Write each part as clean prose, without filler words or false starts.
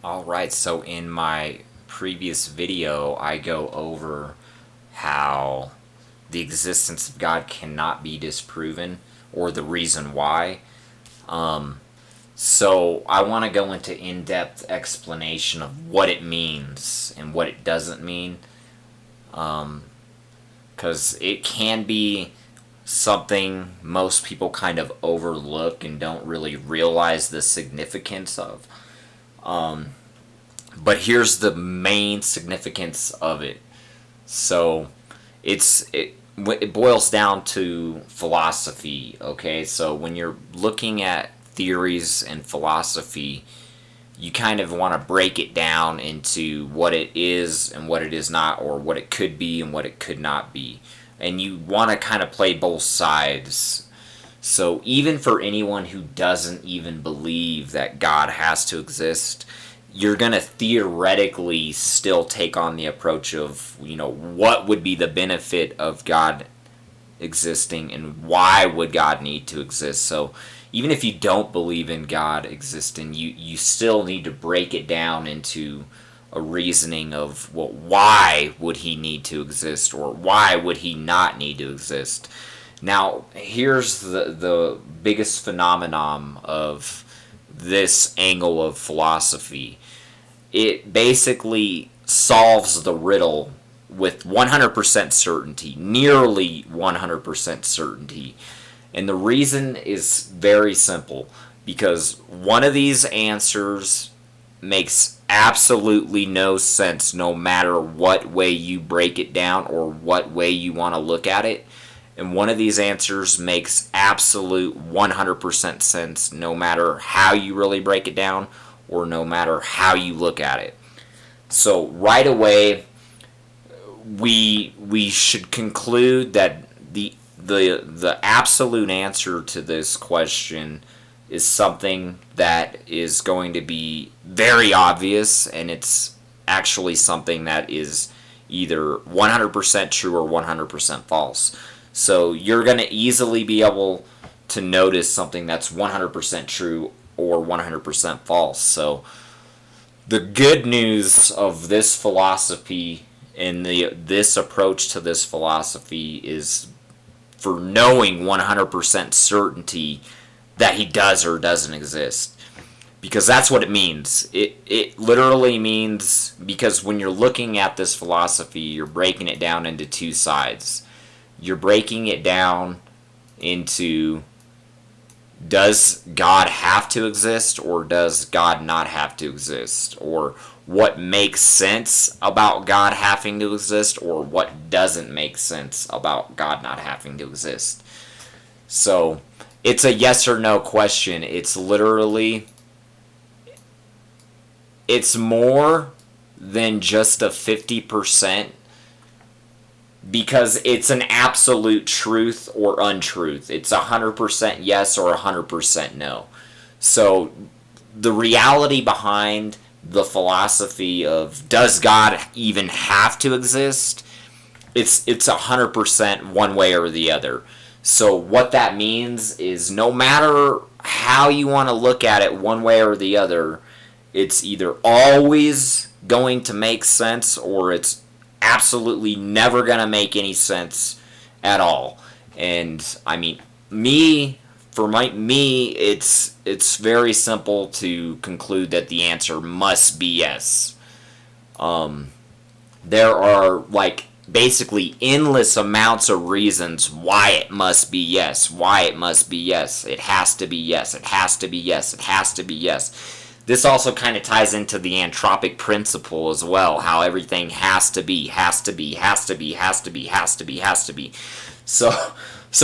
Alright, so in my previous video, I go over how the existence of God cannot be disproven, or the reason why. So I want to go into in-depth explanation of what it means and what it doesn't mean, because it can be something most people kind of overlook and don't really realize the significance of. But here's the main significance of it. So it boils down to philosophy. Okay, so when you're looking at theories and philosophy, you kind of want to break it down into what it is and what it is not, or what it could be and what it could not be. And you want to kind of play both sides. So even for anyone who doesn't even believe that God has to exist, you're going to theoretically still take on the approach of, what would be the benefit of God existing and why would God need to exist. So even if you don't believe in God existing, you still need to break it down into a reasoning of, well, why would he need to exist, or why would he not need to exist. Now, here's the biggest phenomenon of this angle of philosophy. It basically solves the riddle with 100% certainty, nearly 100% certainty. And the reason is very simple, because one of these answers makes absolutely no sense no matter what way you break it down or what way you want to look at it. And one of these answers makes absolute 100% sense no matter how you really break it down or no matter how you look at it. So right away, we should conclude that the absolute answer to this question is something that is going to be very obvious, and it's actually something that is either 100% true or 100% false. So you're going to easily be able to notice something that's 100% true or 100% false. So the good news of this philosophy and this approach to this philosophy is for knowing 100% certainty that he does or doesn't exist. Because that's what it means. It literally means, because when you're looking at this philosophy, you're breaking it down into two sides. You're breaking it down into, does God have to exist or does God not have to exist? Or what makes sense about God having to exist or what doesn't make sense about God not having to exist. So it's a yes or no question. It's literally, it's more than just a 50%, because it's an absolute truth or untruth. It's 100% yes or 100% no. So the reality behind the philosophy of, does God even have to exist, it's 100% one way or the other. So what that means is, no matter how you want to look at it one way or the other, it's either always going to make sense or it's absolutely never going to make any sense at all. And I mean, it's very simple to conclude that the answer must be yes. There are basically endless amounts of reasons why it must be yes, why it must be yes. It has to be yes, it has to be yes, it has to be yes. This also kind of ties into the anthropic principle as well, how everything has to be, has to be, has to be, has to be, has to be, has to be. So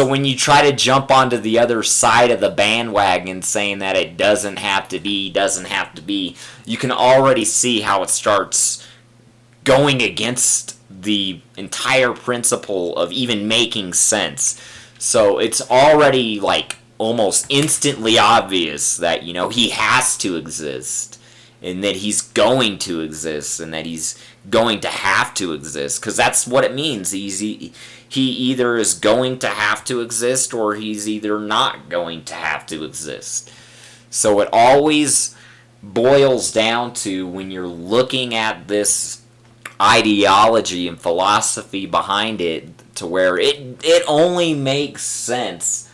when you try to jump onto the other side of the bandwagon saying that it doesn't have to be, you can already see how it starts going against the entire principle of even making sense. So it's already almost instantly obvious that he has to exist, and that he's going to exist, and that he's going to have to exist, because that's what it means. He either is going to have to exist or he's either not going to have to exist. So it always boils down to, when you're looking at this ideology and philosophy behind it, to where it only makes sense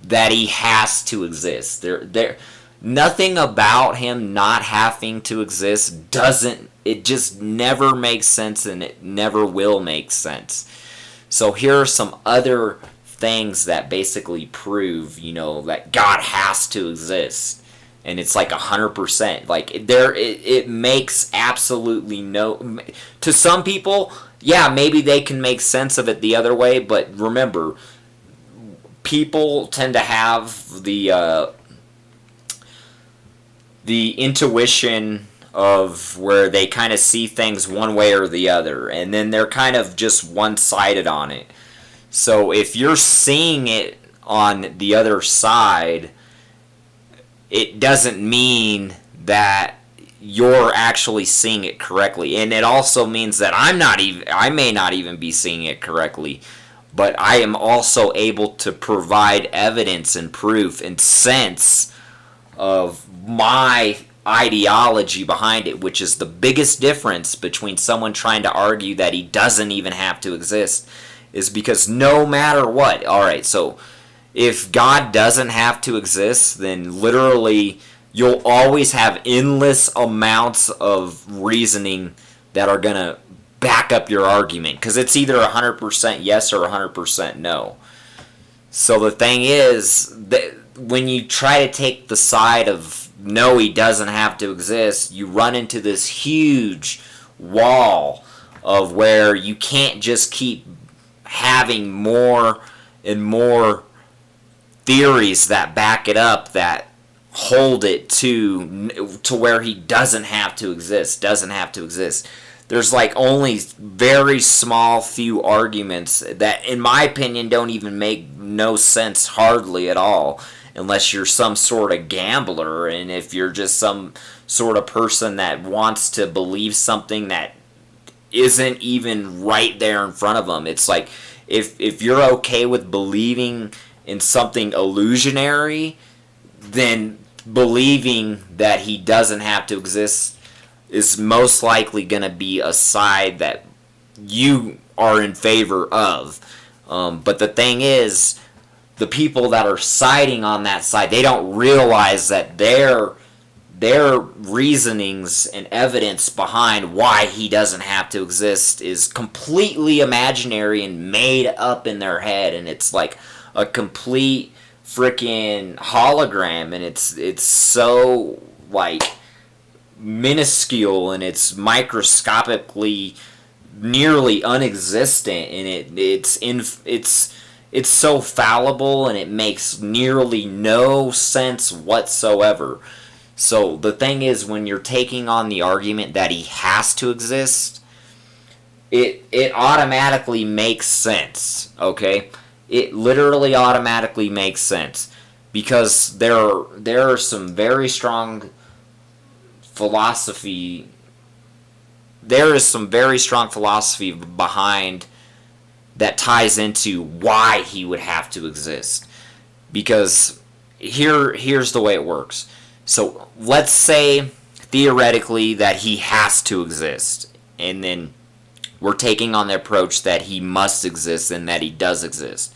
that he has to exist. Nothing about him not having to exist it just never makes sense, and it never will make sense. So here are some other things that basically prove, that God has to exist. And it's like 100%. Like, it makes absolutely no... To some people, yeah, maybe they can make sense of it the other way, but remember, people tend to have the intuition of where they kind of see things one way or the other, and then they're kind of just one-sided on it. So if you're seeing it on the other side, it doesn't mean that you're actually seeing it correctly. And it also means that I may not even be seeing it correctly, but I am also able to provide evidence and proof and sense of my ideology behind it, which is the biggest difference between someone trying to argue that he doesn't even have to exist, is because no matter what, alright, so if God doesn't have to exist, then literally you'll always have endless amounts of reasoning that are going to back up your argument, because it's either 100% yes or 100% no. So the thing is, that when you try to take the side of no, he doesn't have to exist, you run into this huge wall of where you can't just keep having more and more theories that back it up, that hold it to where he doesn't have to exist. There's like only very small few arguments that, in my opinion, don't even make no sense hardly at all, unless you're some sort of gambler, and if you're just some sort of person that wants to believe something that isn't even right there in front of them. It's like, if you're okay with believing in something illusionary, then believing that he doesn't have to exist is most likely going to be a side that you are in favor of. But the thing is, the people that are siding on that side, they don't realize that their reasonings and evidence behind why he doesn't have to exist is completely imaginary and made up in their head, and it's like a complete freaking hologram, and it's so like minuscule, and it's microscopically nearly unexistent, and it's so fallible, and it makes nearly no sense whatsoever. So the thing is, when you're taking on the argument that he has to exist, it automatically makes sense, okay? It literally automatically makes sense, because there are some very strong philosophy. There is some very strong philosophy behind that ties into why he would have to exist. Because here's the way it works. So let's say theoretically that he has to exist, and then we're taking on the approach that he must exist and that he does exist.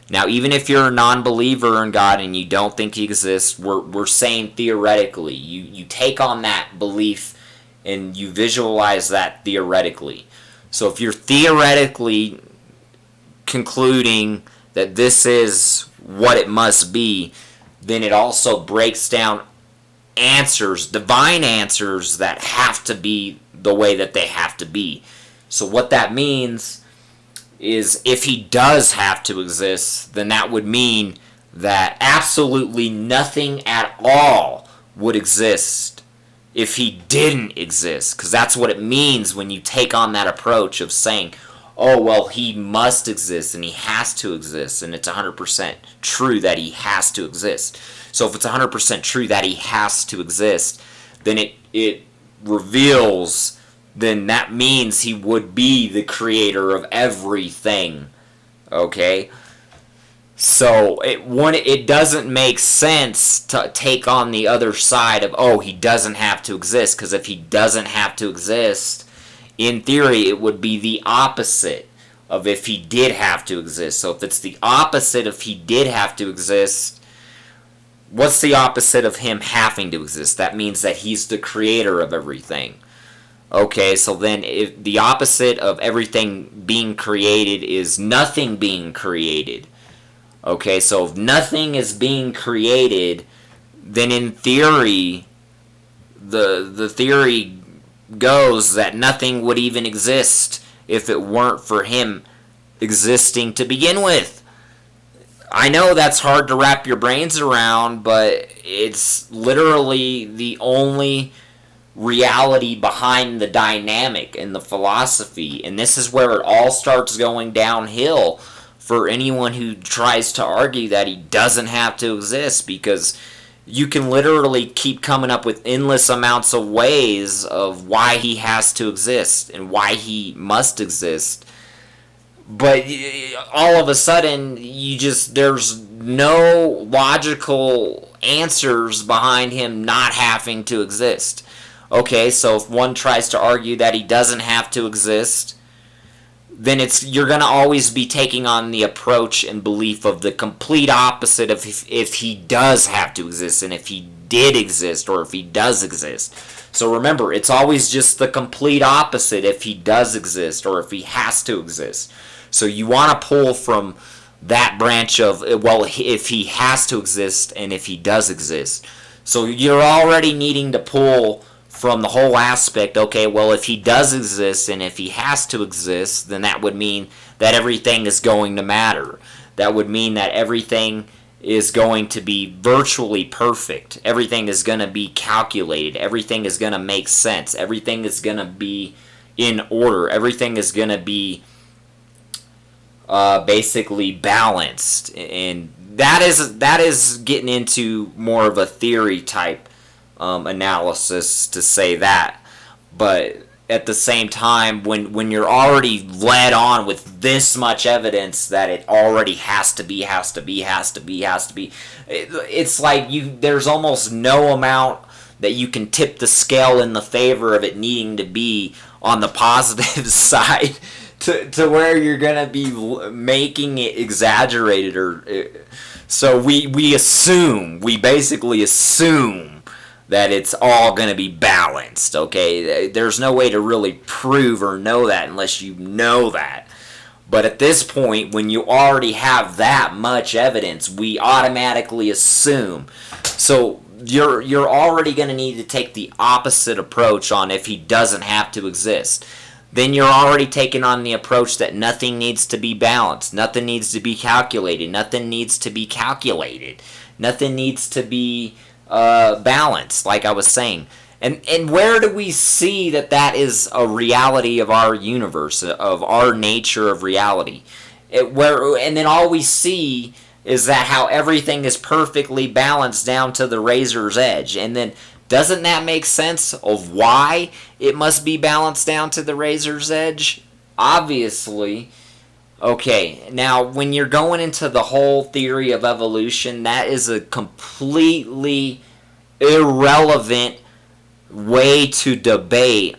Now, even if you're a non-believer in God and you don't think he exists, we're saying theoretically. You take on that belief and you visualize that theoretically. So if you're theoretically concluding that this is what it must be, then it also breaks down answers, divine answers, that have to be the way that they have to be. So what that means is, if he does have to exist, then that would mean that absolutely nothing at all would exist if he didn't exist. Because that's what it means when you take on that approach of saying, oh, well, he must exist and he has to exist, and it's 100% true that he has to exist. So if it's 100% true that he has to exist, then it reveals, then that means he would be the creator of everything, okay? So it doesn't make sense to take on the other side of, oh, he doesn't have to exist, because if he doesn't have to exist, in theory it would be the opposite of if he did have to exist. So if it's the opposite if he did have to exist, what's the opposite of him having to exist? That means that he's the creator of everything. Okay, so then if the opposite of everything being created is nothing being created. Okay, so if nothing is being created, then in theory, the theory goes that nothing would even exist if it weren't for him existing to begin with. I know that's hard to wrap your brains around, but it's literally the only reality behind the dynamic and the philosophy. And this is where it all starts going downhill for anyone who tries to argue that he doesn't have to exist, because you can literally keep coming up with endless amounts of ways of why he has to exist and why he must exist. But all of a sudden, there's no logical answers behind him not having to exist. Okay, so if one tries to argue that he doesn't have to exist, then you're going to always be taking on the approach and belief of the complete opposite of if he does have to exist, and if he did exist, or if he does exist. So remember, it's always just the complete opposite if he does exist or if he has to exist. So you want to pull from that branch of, well, if he has to exist and if he does exist. So you're already needing to pull from the whole aspect, okay, well, if he does exist and if he has to exist, then that would mean that everything is going to matter. That would mean that everything is going to be virtually perfect. Everything is going to be calculated. Everything is going to make sense. Everything is going to be in order. Everything is going to be basically balanced. And that is getting into more of a theory type analysis to say that. But at the same time, when you're already led on with this much evidence that it already has to be, it's like there's almost no amount that you can tip the scale in the favor of it needing to be on the positive side to where you're gonna be making it exaggerated. So we basically assume that it's all going to be balanced, okay? There's no way to really prove or know that unless you know that. But at this point, when you already have that much evidence, we automatically assume. So you're already going to need to take the opposite approach on if he doesn't have to exist. Then you're already taking on the approach that nothing needs to be balanced, nothing needs to be calculated, nothing needs to be balanced, like I was saying. And where do we see that is a reality of our universe, of our nature of reality? And then all we see is that how everything is perfectly balanced down to the razor's edge. And then doesn't that make sense of why it must be balanced down to the razor's edge? Obviously. Okay, now when you're going into the whole theory of evolution, that is a completely irrelevant way to debate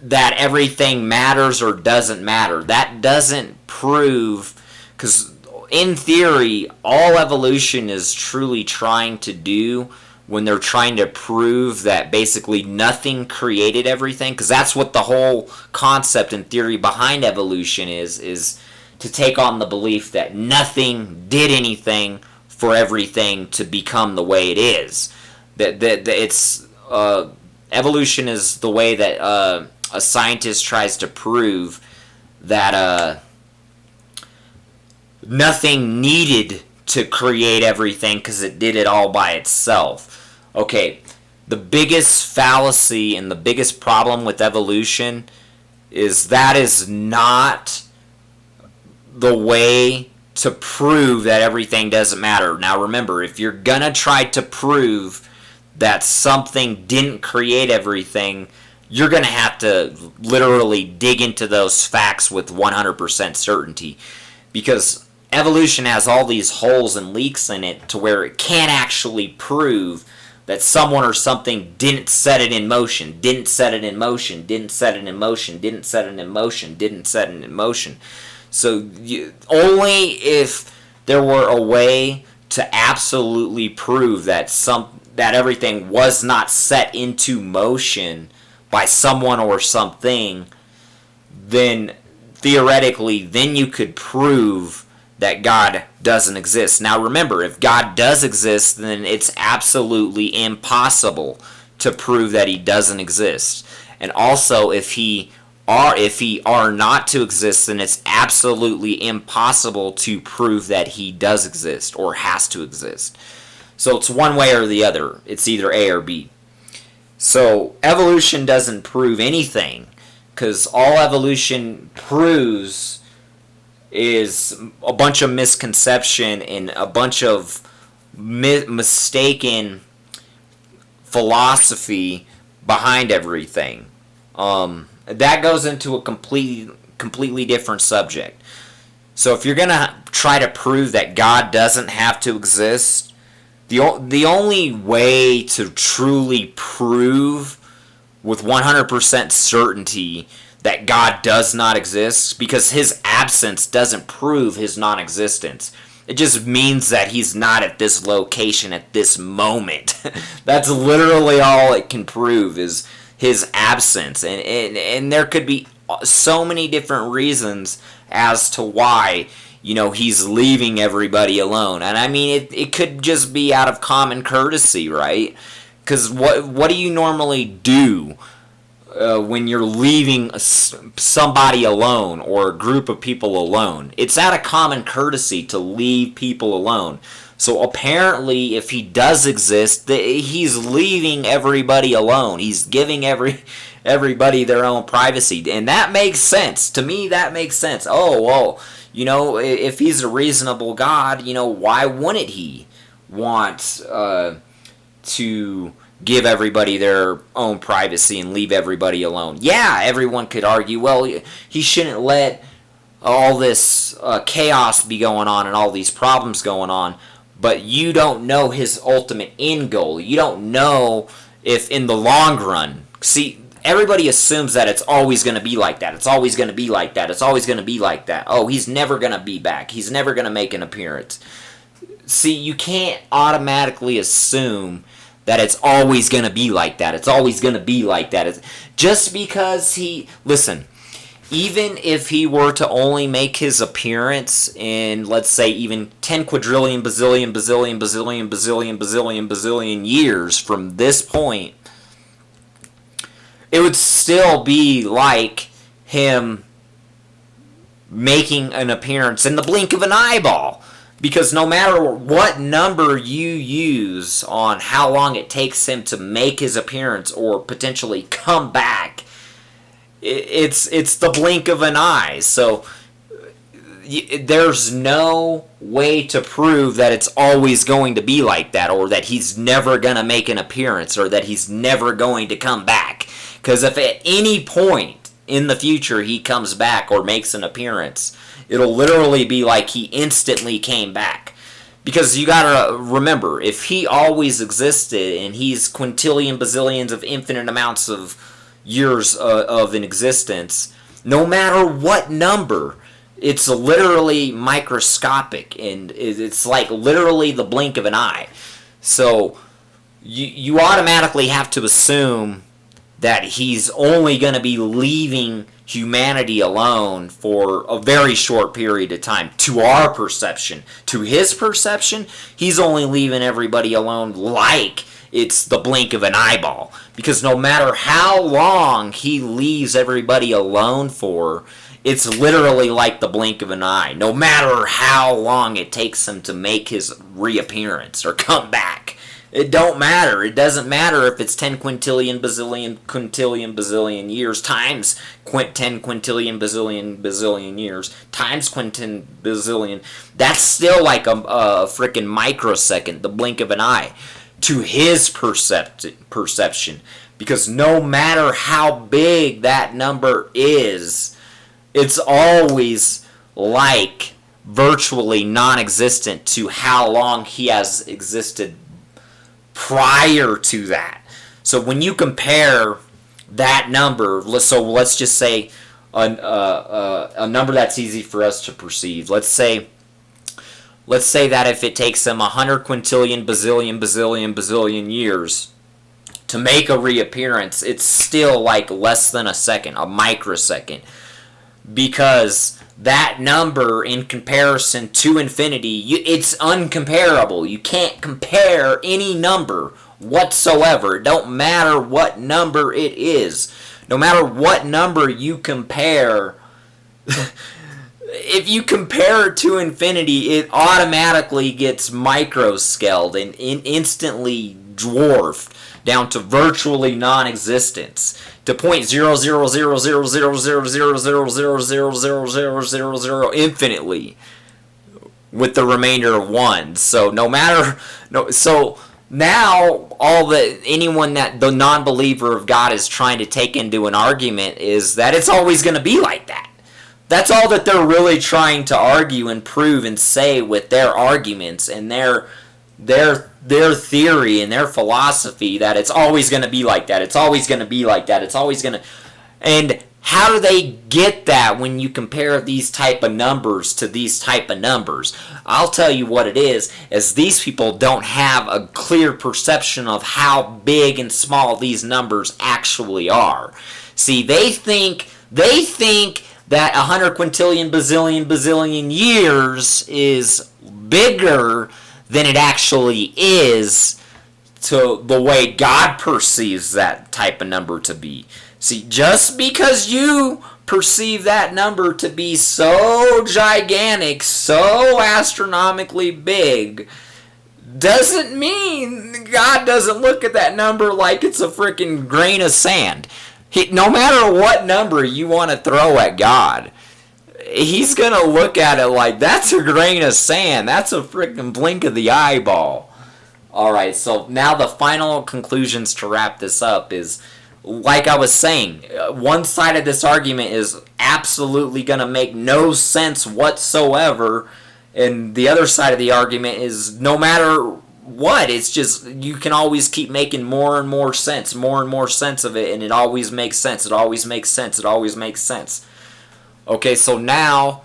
that everything matters or doesn't matter. That doesn't prove, because in theory, all evolution is truly trying to do when they're trying to prove that basically nothing created everything, because that's what the whole concept and theory behind evolution is to take on the belief that nothing did anything for everything to become the way it is. That it's evolution is the way that a scientist tries to prove that nothing needed to create everything because it did it all by itself. Okay, the biggest fallacy and the biggest problem with evolution is that is not the way to prove that everything doesn't matter. Now remember, if you're gonna try to prove that something didn't create everything, you're gonna have to literally dig into those facts with 100% certainty, because evolution has all these holes and leaks in it to where it can't actually prove that someone or something didn't set it in motion, didn't set it in motion, didn't set it in motion, didn't set it in motion, didn't set it in motion. So only if there were a way to absolutely prove that everything was not set into motion by someone or something, then theoretically, then you could prove that God doesn't exist. Now remember, if God does exist, then it's absolutely impossible to prove that he doesn't exist. And also, if he are not to exist, then it's absolutely impossible to prove that he does exist or has to exist. So it's one way or the other. It's either A or B. So evolution doesn't prove anything, because all evolution proves is a bunch of misconception and a bunch of mistaken philosophy behind everything. That goes into a completely different subject. So if you're going to try to prove that God doesn't have to exist, the only way to truly prove with 100% certainty that God does not exist, because his absence doesn't prove his non-existence. It just means that he's not at this location at this moment. That's literally all it can prove, is his absence. And there could be so many different reasons as to why, he's leaving everybody alone. And I mean, it could just be out of common courtesy, right? Because what do you normally do when you're leaving somebody alone or a group of people alone? It's out of common courtesy to leave people alone. So apparently, if he does exist, he's leaving everybody alone. He's giving everybody their own privacy. And that makes sense. To me, that makes sense. Oh, well, if he's a reasonable God, why wouldn't he want to give everybody their own privacy and leave everybody alone? Yeah, everyone could argue, well, he shouldn't let all this chaos be going on and all these problems going on, but you don't know his ultimate end goal. You don't know if in the long run, see, everybody assumes that it's always going to be like that. It's always going to be like that. It's always going to be like that. Oh, he's never going to be back. He's never going to make an appearance. See, you can't automatically assume that it's always going to be like that. It's always going to be like that. Just because listen, even if he were to only make his appearance in, let's say, even 10 quadrillion, bazillion, bazillion, bazillion, bazillion, bazillion, bazillion years from this point, it would still be like him making an appearance in the blink of an eyeball. Because no matter what number you use on how long it takes him to make his appearance or potentially come back, it's the blink of an eye. So there's no way to prove that it's always going to be like that, or that he's never going to make an appearance, or that he's never going to come back. Because if at any point in the future he comes back or makes an appearance, it'll literally be like he instantly came back. Because you gotta remember, if he always existed and he's quintillion, bazillions of infinite amounts of years of an existence, no matter what number, it's literally microscopic, and it's like literally the blink of an eye. So you automatically have to assume that he's only going to be leaving humanity alone for a very short period of time, to our perception. To his perception, he's only leaving everybody alone like it's the blink of an eyeball. Because no matter how long he leaves everybody alone for, it's literally like the blink of an eye. No matter how long it takes him to make his reappearance or come back. It don't matter. It doesn't matter if it's 10 quintillion, bazillion, quintillion, bazillion years times 10 quintillion, bazillion years times quintillion, bazillion. That's still like a freaking microsecond, the blink of an eye, to his perception. Because no matter how big that number is, it's always like virtually non-existent to how long he has existed prior to that. So when you compare that number, so let's just say a number that's easy for us to perceive. Let's say that if it takes them 100 quintillion, bazillion years to make a reappearance, it's still like less than a second, a microsecond. Because that number in comparison to infinity, it's uncomparable. You can't compare any number whatsoever. It don't matter what number it is. No matter what number you compare, if you compare it to infinity, it automatically gets microscaled and instantly dwarfed down to virtually non-existence, to 0.00000000000000000 infinitely, with the remainder of ones. So so now anyone that the non-believer of God is trying to take into an argument is that it's always going to be like that. That's all that they're really trying to argue and prove and say with their arguments and their theory and their philosophy, that it's always going to be like that. It's always going to be like that. It's always going to... And how do they get that when you compare these type of numbers to these type of numbers? I'll tell you what it is these people don't have a clear perception of how big and small these numbers actually are. See, they think that 100 quintillion, bazillion years is bigger than it actually is to the way God perceives that type of number to be. See, just because you perceive that number to be so gigantic, so astronomically big, doesn't mean God doesn't look at that number like it's a freaking grain of sand. No matter what number you want to throw at God, He's going to look at it like, that's a grain of sand. That's a freaking blink of the eyeball. Alright, so now the final conclusions to wrap this up is, like I was saying, one side of this argument is absolutely going to make no sense whatsoever, and the other side of the argument is no matter what, it's just you can always keep making more and more sense of it, and it always makes sense, it always makes sense. Okay, so now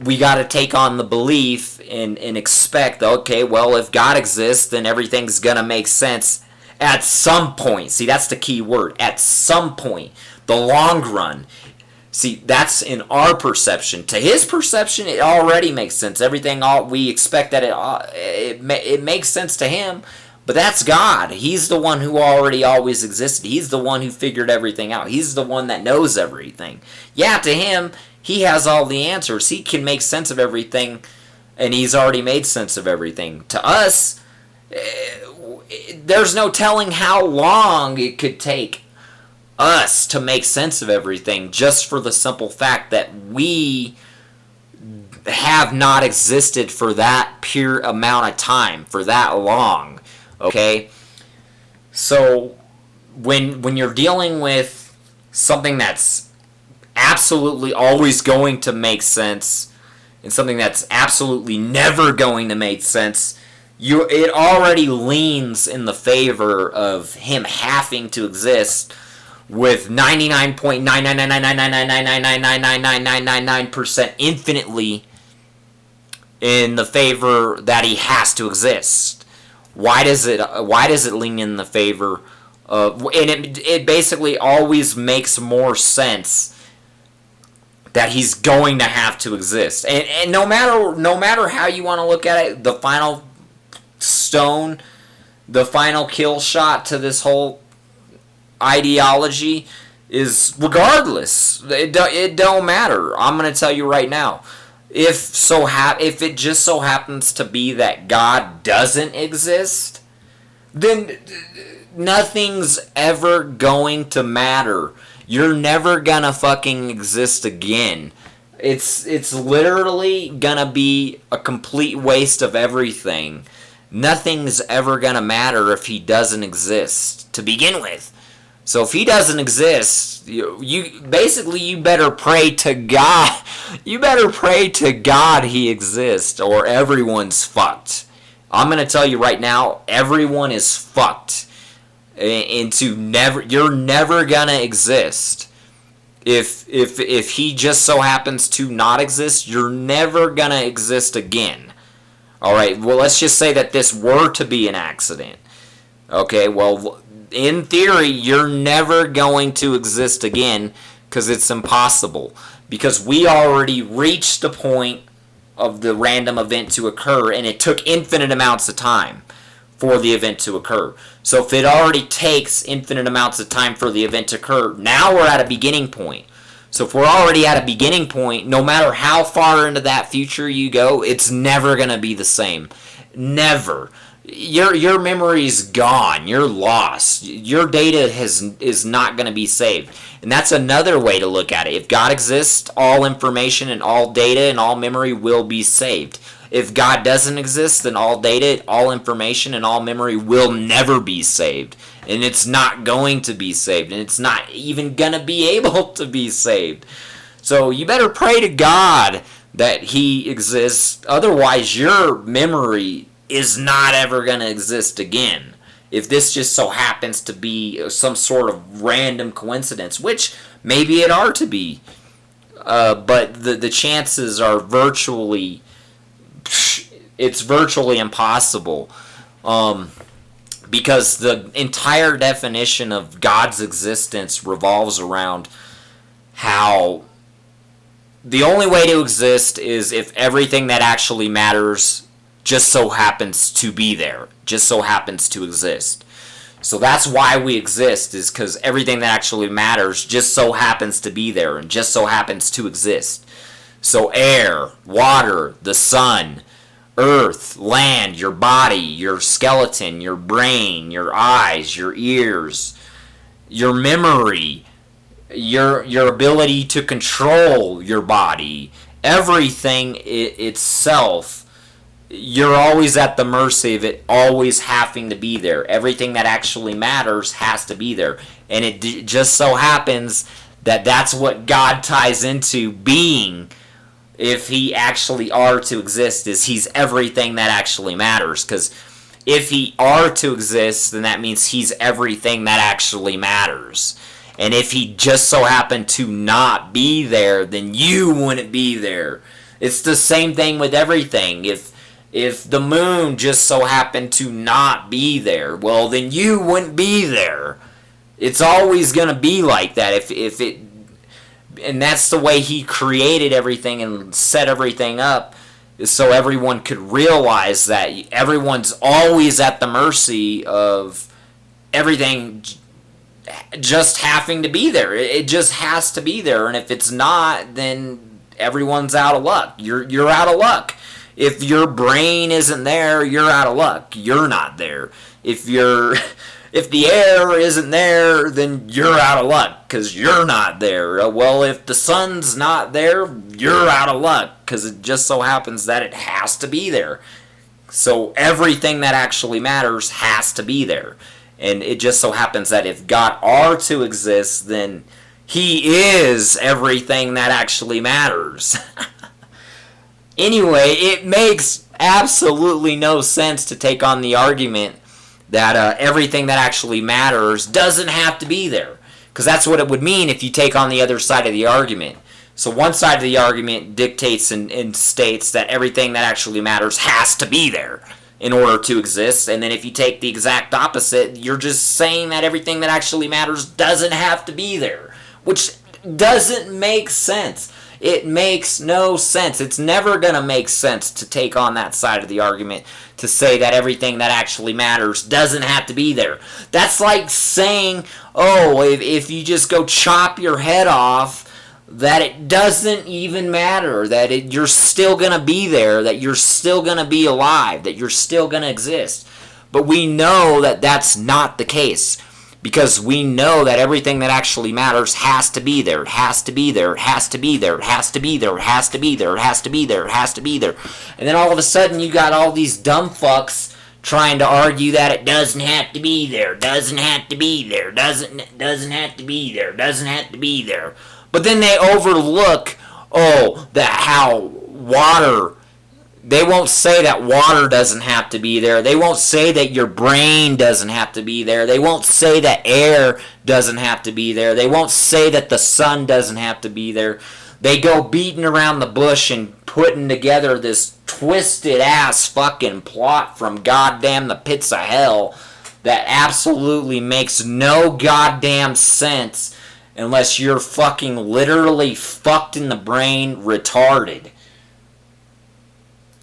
we got to take on the belief and expect, okay, well, if God exists, then everything's going to make sense at some point. See, that's the key word, at some point, the long run. See, that's in our perception. To His perception, it already makes sense. Everything we expect that it makes sense to Him, but that's God. He's the one who already always existed. He's the one who figured everything out. He's the one that knows everything. Yeah, to Him, He has all the answers. He can make sense of everything, and He's already made sense of everything. To us, there's no telling how long it could take us to make sense of everything, just for the simple fact that we have not existed for that pure amount of time, for that long. Okay? So when you're dealing with something that's absolutely always going to make sense and something that's absolutely never going to make sense, it already leans in the favor of Him having to exist with 99.9999999999999% infinitely in the favor that He has to exist. Why does it lean in the favor of, and it basically always makes more sense that He's going to have to exist. And no matter how you want to look at it, the final stone, the final kill shot to this whole ideology is, regardless, it don't matter. I'm going to tell you right now, if it just so happens to be that God doesn't exist, then nothing's ever going to matter. You're never gonna fucking exist again. It's literally gonna be a complete waste of everything. Nothing's ever gonna matter if He doesn't exist to begin with. So if he doesn't exist, you basically you better pray to God. You better pray to God he exists, or everyone's fucked. I'm gonna tell you right now, everyone is fucked. You're never gonna exist. If he just so happens to not exist, you're never gonna exist again. All right. Well, let's just say that this were to be an accident. Okay. Well, in theory, you're never going to exist again because it's impossible. Because we already reached the point of the random event to occur, and it took infinite amounts of time for the event to occur. So if it already takes infinite amounts of time for the event to occur, now we're at a beginning point. So if we're already at a beginning point, no matter how far into that future you go, it's never going to be the same. Never. Your memory's gone. You're lost. Your data is not going to be saved. And that's another way to look at it. If God exists, all information and all data and all memory will be saved. If God doesn't exist, then all data, all information, and all memory will never be saved. And it's not going to be saved. And it's not even going to be able to be saved. So you better pray to God that he exists. Otherwise, your memory is not ever going to exist again. If this just so happens to be some sort of random coincidence, which maybe it are to be. But the chances are virtually... It's virtually impossible. Because the entire definition of God's existence revolves around how the only way to exist is if everything that actually matters just so happens to be there, just so happens to exist. So that's why we exist, is because everything that actually matters just so happens to be there and just so happens to exist. So air, water, the sun, earth, land, your body, your skeleton, your brain, your eyes, your ears, your memory, your ability to control your body, everything itself, you're always at the mercy of it always having to be there. Everything that actually matters has to be there. And it just so happens that that's what God ties into being. If he actually are to exist, is he's everything that actually matters. Because if he are to exist, then that means he's everything that actually matters. And if he just so happened to not be there, then you wouldn't be there. It's the same thing with everything. If the moon just so happened to not be there, well, then you wouldn't be there. It's always going to be like that. If it... And that's the way he created everything and set everything up, so everyone could realize that everyone's always at the mercy of everything just having to be there. It just has to be there, and if it's not, then everyone's out of luck. You're out of luck. If your brain isn't there, you're out of luck. You're not there. If the air isn't there, then you're out of luck because you're not there. Well, if the sun's not there, you're out of luck because it just so happens that it has to be there. So everything that actually matters has to be there. And it just so happens that if God are to exist, then he is everything that actually matters. Anyway, it makes absolutely no sense to take on the argument that everything that actually matters doesn't have to be there. Because that's what it would mean if you take on the other side of the argument. So one side of the argument dictates and states that everything that actually matters has to be there in order to exist. And then if you take the exact opposite, you're just saying that everything that actually matters doesn't have to be there. Which doesn't make sense. It makes no sense. It's never going to make sense to take on that side of the argument to say that everything that actually matters doesn't have to be there. That's like saying, oh, if you just go chop your head off, that it doesn't even matter, that you're still going to be there, that you're still going to be alive, that you're still going to exist. But we know that that's not the case. Because we know that everything that actually matters has to be there. It has to be there. It has to be there. It has to be there. It has to be there. It has to be there. It has to be there. And then all of a sudden you got all these dumb fucks trying to argue that it doesn't have to be there, doesn't have to be there, doesn't have to be there, doesn't have to be there. But then they overlook, that how water, they won't say that water doesn't have to be there. They won't say that your brain doesn't have to be there. They won't say that air doesn't have to be there. They won't say that the sun doesn't have to be there. They go beating around the bush and putting together this twisted ass fucking plot from goddamn the pits of hell that absolutely makes no goddamn sense unless you're fucking literally fucked in the brain retarded.